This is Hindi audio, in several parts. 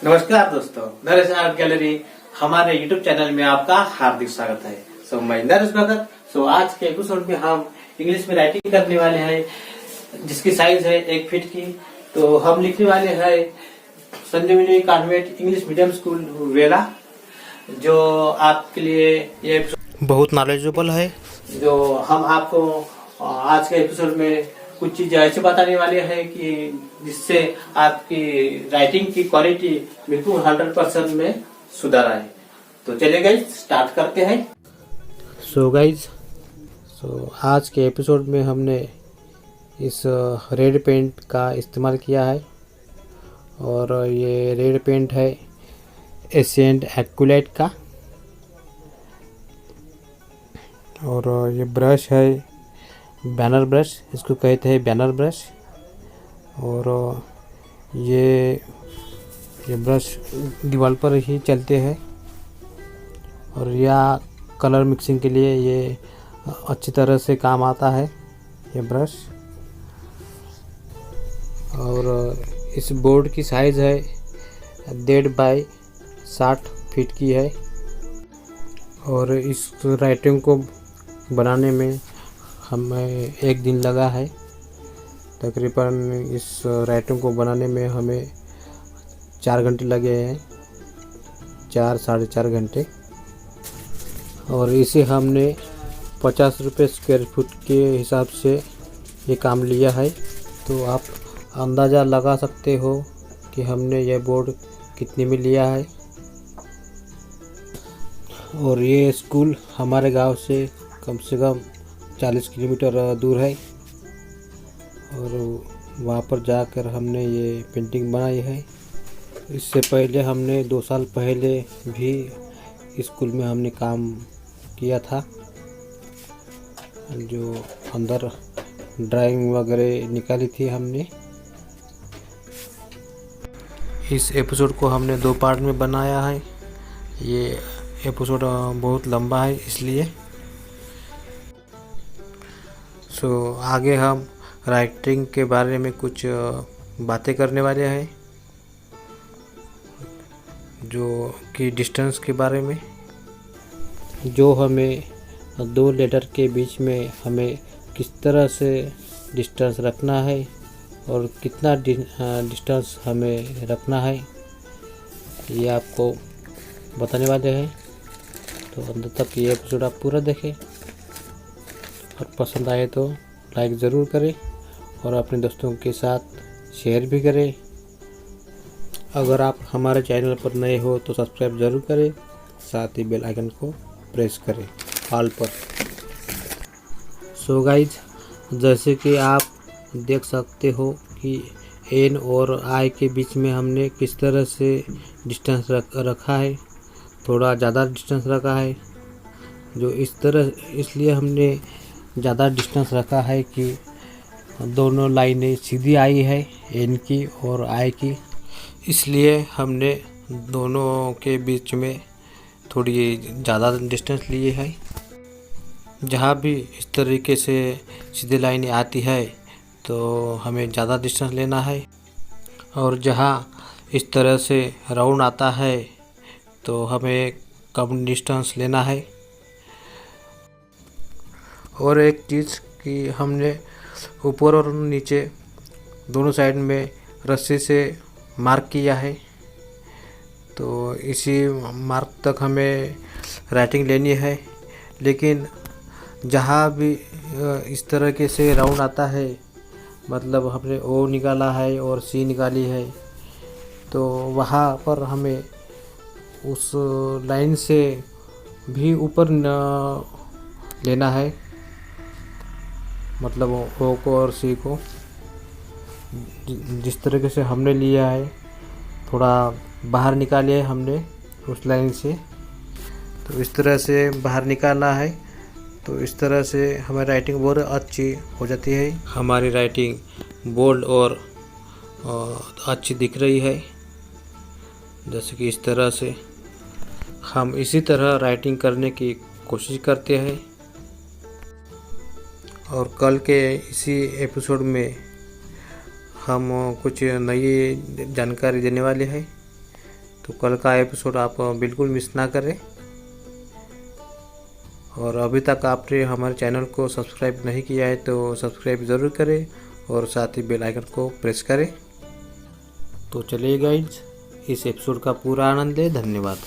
नमस्कार दोस्तों, नरेश आर्ट गैलरी हमारे YouTube चैनल में आपका हार्दिक स्वागत है। मैं नरेश भगत। आज के एपिसोड में हम इंग्लिश में राइटिंग करने वाले हैं, जिसकी साइज है 1 फीट की। तो हम लिखने वाले हैं संजीवनी कॉन्वेंट इंग्लिश मीडियम स्कूल वेला, जो आपके लिए ये बहुत नॉलेजेबल है। जो हम आपको आज के एपिसोड में कुछ चीजें ऐसे बताने वाले हैं कि जिससे आपकी राइटिंग की क्वालिटी बिल्कुल 100% में सुधार आए। तो चलिए गाइस, स्टार्ट करते हैं। गाइज, आज के एपिसोड में हमने इस रेड पेंट का इस्तेमाल किया है, और ये रेड पेंट है एशियंट एक्वालाइट का, और ये ब्रश है बैनर ब्रश, इसको कहते हैं बैनर ब्रश। और ये ब्रश दीवार पर ही चलते हैं, और यह कलर मिक्सिंग के लिए ये अच्छी तरह से काम आता है ये ब्रश। और इस बोर्ड की साइज़ है 1.5 बाई 60 फीट की है, और इस राइटिंग को बनाने में हमें 1 दिन लगा है। तकरीबन इस राइटिंग को बनाने में हमें 4 घंटे लगे हैं, 4 साढ़े 4 घंटे। और इसे हमने 50 रुपये स्क्वायर फुट के हिसाब से ये काम लिया है। तो आप अंदाज़ा लगा सकते हो कि हमने यह बोर्ड कितने में लिया है। और ये स्कूल हमारे गांव से कम 40 किलोमीटर दूर है, और वहाँ पर जाकर हमने ये पेंटिंग बनाई है। इससे पहले हमने 2 साल पहले भी स्कूल में हमने काम किया था, जो अंदर ड्राइंग वगैरह निकाली थी हमने। इस एपिसोड को हमने 2 पार्ट में बनाया है। ये एपिसोड बहुत लंबा है इसलिए। आगे हम राइटिंग के बारे में कुछ बातें करने वाले हैं, जो कि डिस्टेंस के बारे में, जो हमें 2 लेटर के बीच में हमें किस तरह से डिस्टेंस रखना है और कितना डिस्टेंस हमें रखना है, ये आपको बताने वाले हैं। तो अंत तक ये एपिसोड आप पूरा देखें, और पसंद आए तो लाइक ज़रूर करें और अपने दोस्तों के साथ शेयर भी करें। अगर आप हमारे चैनल पर नए हो तो सब्सक्राइब ज़रूर करें, साथ ही बेल आइकन को प्रेस करें ऑल पर। गाइज, जैसे कि आप देख सकते हो कि एन और आई के बीच में हमने किस तरह से डिस्टेंस रखा है। थोड़ा ज़्यादा डिस्टेंस रखा है, जो इस तरह इसलिए हमने ज़्यादा डिस्टेंस रखा है कि दोनों लाइनें सीधी आई है, एन की और आई की। इसलिए हमने दोनों के बीच में थोड़ी ज़्यादा डिस्टेंस लिए है। जहाँ भी इस तरीके से सीधी लाइनें आती है तो हमें ज़्यादा डिस्टेंस लेना है, और जहाँ इस तरह से राउंड आता है तो हमें कम डिस्टेंस लेना है। और एक चीज़ कि हमने ऊपर और नीचे दोनों साइड में रस्सी से मार्क किया है, तो इसी मार्क तक हमें राइटिंग लेनी है। लेकिन जहाँ भी इस तरीके से राउंड आता है, मतलब हमने ओ निकाला है और सी निकाली है, तो वहाँ पर हमें उस लाइन से भी ऊपर लेना है, मतलब ओ को और सी को जिस तरीके से हमने लिया है, थोड़ा बाहर निकालिए है हमने उस लाइन से। तो इस तरह से बाहर निकालना है, तो इस तरह से हमारी राइटिंग बहुत अच्छी हो जाती है। हमारी राइटिंग बोल्ड और अच्छी दिख रही है, जैसे कि इस तरह से। हम इसी तरह राइटिंग करने की कोशिश करते हैं, और कल के इसी एपिसोड में हम कुछ नई जानकारी देने वाले हैं, तो कल का एपिसोड आप बिल्कुल मिस ना करें। और अभी तक आपने हमारे चैनल को सब्सक्राइब नहीं किया है तो सब्सक्राइब ज़रूर करें और साथ ही बेल आइकन को प्रेस करें। तो चलिए गाइज, इस एपिसोड का पूरा आनंद लें। धन्यवाद।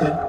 है।